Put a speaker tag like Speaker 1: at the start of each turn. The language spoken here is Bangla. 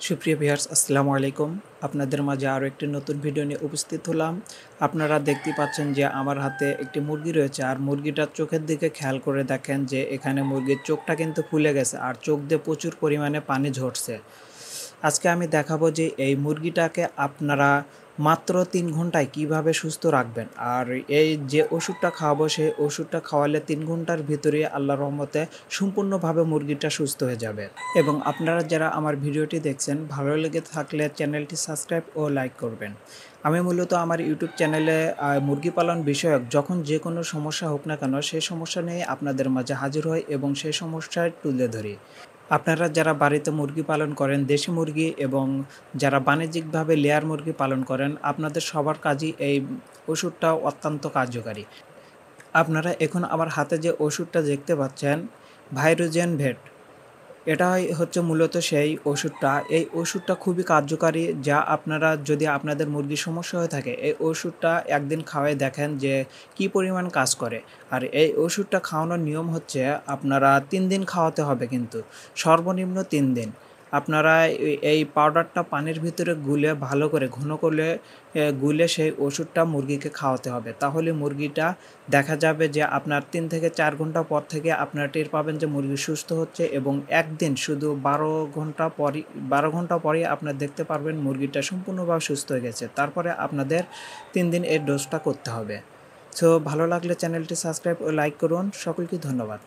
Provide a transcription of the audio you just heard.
Speaker 1: সুপ্রিয় ভিউয়ার্স আসসালামু আলাইকুম। আপনাদের মাঝে আরও একটি নতুন ভিডিও নিয়ে উপস্থিত হলাম। আপনারা দেখতেই পাচ্ছেন যে আমার হাতে একটি মুরগি রয়েছে, আর মুরগিটার চোখের দিকে খেয়াল করে দেখেন যে এখানে মুরগির চোখটা কিন্তু ফুলে গেছে আর চোখ দিয়ে প্রচুর পরিমাণে পানি ঝরছে। আজকে আমি দেখাবো যে এই মুরগিটাকে আপনারা মাত্র ৩ ঘন্টায় কিভাবে সুস্থ রাখবেন। আর এই যে ওষুধটা খাওয়াবো সেই ওষুধটা খাওয়ালে ৩ ঘন্টার ভিতরে আল্লাহর রহমতে সম্পূর্ণভাবে মুরগিটা সুস্থ হয়ে যাবে। এবং আপনারা যারা আমার ভিডিওটি দেখছেন ভালো লেগে থাকলে চ্যানেলটি সাবস্ক্রাইব ও লাইক করবেন। আমি মূলত আমার ইউটিউব চ্যানেলে মুরগি পালন বিষয়ক যখন যে কোনো সমস্যা হোক না কেন সেই সমস্যা নিয়ে আপনাদের মাঝে হাজির হই এবং সেই সমস্যায় তুলে ধরি। আপনারা যারা বাড়িতে মুরগি পালন করেন, দেশি মুরগি এবং যারা বাণিজ্যিকভাবে লেয়ার মুরগি পালন করেন, আপনাদের সবার কাজেই এই ওষুধটা অত্যন্ত কার্যকারী। আপনারা এখন আমার হাতে যে ওষুধটা দেখতে পাচ্ছেন, ভাইরোজেন ভেট, এটাই হচ্ছে মূলত সেই ওষুধটা। এই ওষুধটা খুবই কার্যকারী, যা আপনারা যদি আপনাদের মুরগির সমস্যা হয়ে থাকে, এই ওষুধটা একদিন খাওয়ায় দেখেন যে কী পরিমাণ কাজ করে। আর এই ওষুধটা খাওয়ানোর নিয়ম হচ্ছে আপনারা ৩ দিন খাওয়াতে হবে কিন্তু, সর্বনিম্ন ৩ দিন। আপনারা এই পাউডারটা পানির ভিতরে গুলে ভালো করে ঘন করে গুলে সেই ওষুধটা মুরগিকে খাওয়াতে হবে। তাহলে মুরগিটা দেখা যাবে যে আপনার ৩ থেকে ৪ ঘন্টা পর থেকে আপনারা টের পাবেন যে মুরগি সুস্থ হচ্ছে, এবং একদিন শুধু ১২ ঘন্টা পরেই আপনারা দেখতে পারবেন মুরগিটা সম্পূর্ণভাবে সুস্থ হয়ে গেছে। তারপরে আপনাদের ৩ দিন এই ডোজটা করতে হবে। সো ভালো লাগলে চ্যানেলটি সাবস্ক্রাইব ও লাইক করুন। সকলকে ধন্যবাদ।